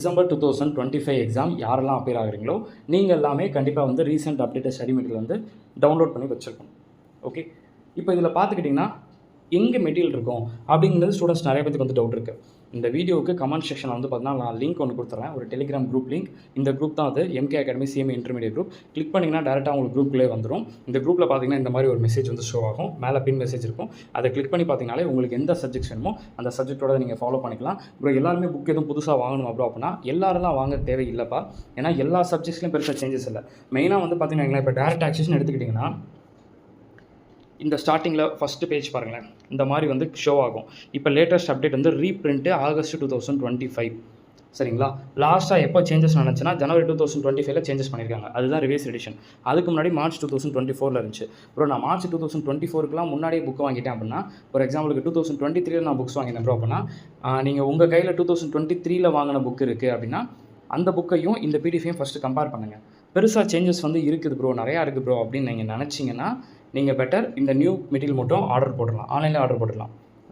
December 2025 exam யாரெல்லாம் appear ஆகுறீங்களோ நீங்கள் எல்லாமே கண்டிப்பாக வந்து ரீசெண்ட் அப்டேட்டட் ஸ்டடி மெட்டீரியல் வந்து டவுன்லோட் பண்ணி வச்சுருக்கணும். ஓகே, இப்போ இதில் பார்த்துக்கிட்டிங்கன்னா எங்கே மெட்டீரியல் இருக்கும் அப்படிங்கிறது ஸ்டூடெண்ட்ஸ் நிறைய பேருக்கு வந்து டவுட் இருக்குது. இந்த வீடியோவுக்கு கமெண்ட் செக்ஷனில் வந்து பார்த்தீங்கன்னா நான் லிங்க் ஒன்று கொடுத்துட்றேன், ஒரு டெலிகிராம் குரூப் லிங்க். இந்த குரூப் தான் அது MK Academy CMA intermediate group. Click பண்ணிங்கன்னா டேரெக்டாக உங்களுக்கு குரூப்லேயே வந்துடும். இந்த குரூப்பில் பார்த்தீங்கன்னா இந்த மாதிரி ஒரு மெசேஜ் வந்து ஷோ ஆகும், மேலே பின் மெசேஜ் இருக்கும். அதை கிளிக் பண்ணி பார்த்தீங்கனாலே உங்களுக்கு எந்த சப்ஜெக்ட் வேணுமோ அந்த சப்ஜெக்டோட நீங்கள் ஃபாலோ பண்ணிக்கலாம். ப்ரோ எல்லாருமே புக் எதுவும் புதுசாக வாங்கணும் ப்ரோ அப்படின்னா எல்லாரெல்லாம் வாங்க தேவையில்லைப்பா. ஏன்னா எல்லா சப்ஜெக்ட்ஸ்லையும் பெருசாக சேஞ்சஸ் இல்லை. மெயினாக வந்து பார்த்தீங்கன்னா இப்போ டேரக்ட் ஆக்சஸ்ன்னு எடுத்துக்கிட்டிங்கன்னா இந்த ஸ்டார்டிங்கில் ஃபஸ்ட்டு பேஜ் பாருங்களேன், இந்த மாதிரி வந்து ஷோ ஆகும். இப்போ லேட்டஸ்ட் அப்டேட் வந்து ரீப்ரிண்ட்டு August 2025. சரிங்களா? லாஸ்ட்டாக எப்போ சேஞ்சஸ் நினச்சுன்னா January 2025 சேஞ்சஸ் பண்ணியிருக்காங்க. அதுதான் ரிவைஸ் எடிஷன். அதுக்கு முன்னாடி March 2024 இருந்துச்சு. ப்ரோ நான் March 2024க்குலாம் முன்னாடியே புக் வாங்கிட்டேன் அப்படின்னா, ஒரு எக்ஸாம்பிளுக்கு 2023 நான் புக்ஸ் வாங்கினேன் ப்ரோ அப்படின்னா, நீங்கள் உங்கள் கையில் 2023 வாங்கின புக் இருக்குது அப்படின்னா அந்த புக்கையும் இந்த பிடிஎஃபையும் ஃபஸ்ட்டு கம்பேர் பண்ணுங்கள். பெருசாக சேஞ்சஸ் வந்து இருக்குது ப்ரோ, நிறையா இருக்குது ப்ரோ அப்படின்னு நீங்கள் நினச்சிங்கன்னா நீங்கள் பெட்டர் இந்த நியூ மெட்டீரியல் மட்டும் ஆர்டர் போட்டுடலாம், ஆன்லைனில் ஆர்டர் போட்டுடலாம்.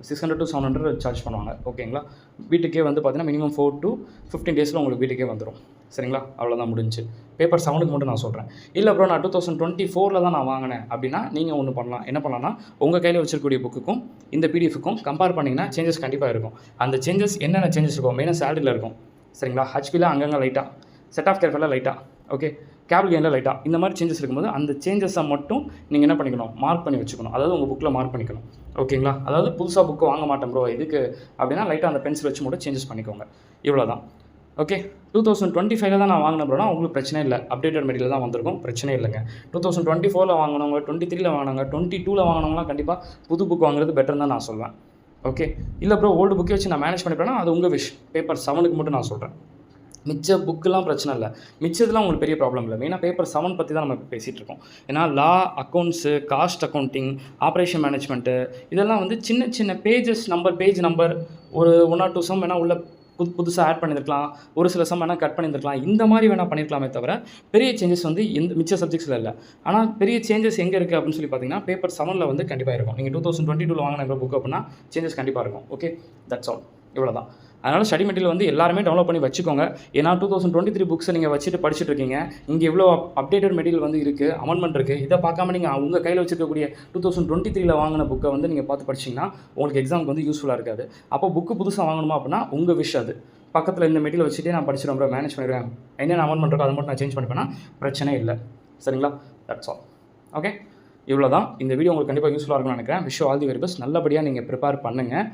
600 to 700 சார்ஜ் பண்ணுவாங்க. ஓகேங்களா? வீட்டுக்கே வந்து பார்த்தீங்கன்னா மினிமம் 4 to 15 டேஸில் உங்களுக்கு வீட்டுக்கே வந்துடும். சரிங்களா? அவ்வளோதான் முடிஞ்சு. பேப்பர் 7க்கு மட்டும் நான் சொல்கிறேன். இல்லை ப்ரோ நான் 2024 தான் நான் வாங்கினேன் அப்படின்னா நீங்கள் ஒன்று பண்ணலாம். என்ன பண்ணலாம்னா உங்கள் கையில் வச்சிருக்கக்கூடிய புக்குக்கும் இந்த பிடிஎஃப்க்கும் கம்பேர் பண்ணிங்கன்னா சேஞ்சஸ் கண்டிப்பாக இருக்கும். அந்த சேஞ்சஸ் என்னென்ன சேஞ்சஸ் இருக்கும்? மெயினாக சேலரியில் இருக்கும். சரிங்களா? ஹச்பியில் அங்கங்கே லைட்டாக, செட் ஆஃப் கேர்ஃபெல்லாம் லைட்டாக, ஓகே, கேபிள் கெயினில் லைட்டாக, இந்த மாதிரி சேஞ்சஸ் இருக்கும்போது அந்த சேஞ்சஸை மட்டும் நீங்கள் என்ன பண்ணிக்கணும், மார்க் பண்ணி வச்சுக்கணும். அதாவது உங்கள் புக்கில் மார்க் பண்ணிக்கணும். ஓகேங்களா? அதாவது புதுசாக புக்கு வாங்க மாட்டேன் ப்ரோ இதுக்கு அப்படின்னா லைட்டாக அந்த பென்சில் வச்சு மட்டும் சேஞ்சஸ் பண்ணிக்கோங்க. இவ்வளோ தான். ஓகே, 2025 தான் நான் வாங்கினேன் ப்ரோனா உங்களுக்கு பிரச்சனை இல்லை, அப்டேட்டட் மெட்டீரியல் தான் வந்திருக்கும், பிரச்சனை இல்லைங்க. 2024 வாங்கினவங்க, 23 வாங்கினவங்க, 22 வாங்கினவங்களாம் கண்டிப்பாக புது புக் வாங்குறது பெட்டர் தான் நான் சொல்வேன். ஓகே, இல்லை ப்ரோ ஓல்டு புக்கே வச்சு நான் மேனேஜ் பண்ணிப்பேன்னா அது உங்கள் விஷ். பேப்பர் 7க்கு மட்டும் நான் சொல்கிறேன். மிச்ச புக்கெலாம் பிரச்சனை இல்லை, மிச்சதுலாம் உங்களுக்கு பெரிய ப்ராப்ளம் இல்லை. மெயினாக பேப்பர் 7 பற்றி தான் நம்ம பேசிகிட்டு இருக்கோம். ஏன்னா law, accounts, cost accounting, operation management, இதெல்லாம் வந்து சின்ன சின்ன பேஜஸ் நம்பர், பேஜ் நம்பர், ஒரு 1 or 2 சம் வேணால் உள்ள புதுசாக ஆட் பண்ணியிருக்கலாம், ஒரு சில சம் வேணால் கட் பண்ணியிருக்கலாம், இந்த மாதிரி வேணால் பண்ணியிருக்கலாமே தவிர பெரிய சேஞ்சஸ் வந்து எந்த மிச்ச சப்ஜெக்ட்ஸில் இல்லை. ஆனால் பெரிய சேஞ்சஸ் எங்கே இருக்குது அப்படின்னு சொல்லி பார்த்தீங்கன்னா பேப்பர் 7 வந்து கண்டிப்பாக இருக்கும். நீங்கள் 2022 வாங்கின புக் அப்படின்னா சேஞ்சஸ் கண்டிப்பாக இருக்கும். Okay, that's all. இவ்வளோ தான். அதனால் ஸ்டடி மெட்டீரியல் வந்து எல்லாருமே டவுன்லோட் பண்ணி வச்சுக்கோங்க. ஏன்னா 2023 புக்ஸை நீங்கள் வச்சுட்டு படிச்சுட்டு இருக்கீங்க. இங்கே எவ்வளோ அப்டேட்டட் மெட்டீரியல் வந்து இருக்குது, அமெண்ட்மெண்ட் இருக்குது. இதை பார்க்காம நீங்கள் உங்கள் கையில் வச்சுருக்கக்கூடிய 2023 வாங்கின புக்கை வந்து நீங்கள் பார்த்து படிச்சிங்கன்னா உங்களுக்கு எக்ஸாமுக்கு வந்து யூஸ்ஃபுல்லாக இருக்காது. அப்போ புக்கு புதுசாக வாங்கணுமா அப்படின்னா உங்கள் விஷ் அது. பக்கத்தில் இந்த மெட்டீரியல் வச்சுட்டே நான் படிச்சிடும் ப்ரோ, மேனேஜ் பண்ணிடுவேன், என்ன அமெண்ட்மெண்ட் இருக்கோ அதை மட்டும் நான் சேஞ்ச் பண்ணிப்பேன்னா பிரச்சனை இல்லை. சரிங்களா? That's all. ஓகே, இவ்வளோ தான். இந்த வீடியோ உங்களுக்கு கண்டிப்பாக யூஸ்ஃபுல்லாக இருக்கும்னு நினைக்கிறேன். Wish all the very best. நல்லபடியாக நீங்கள் ப்ரிப்பேர் பண்ணுங்கள்.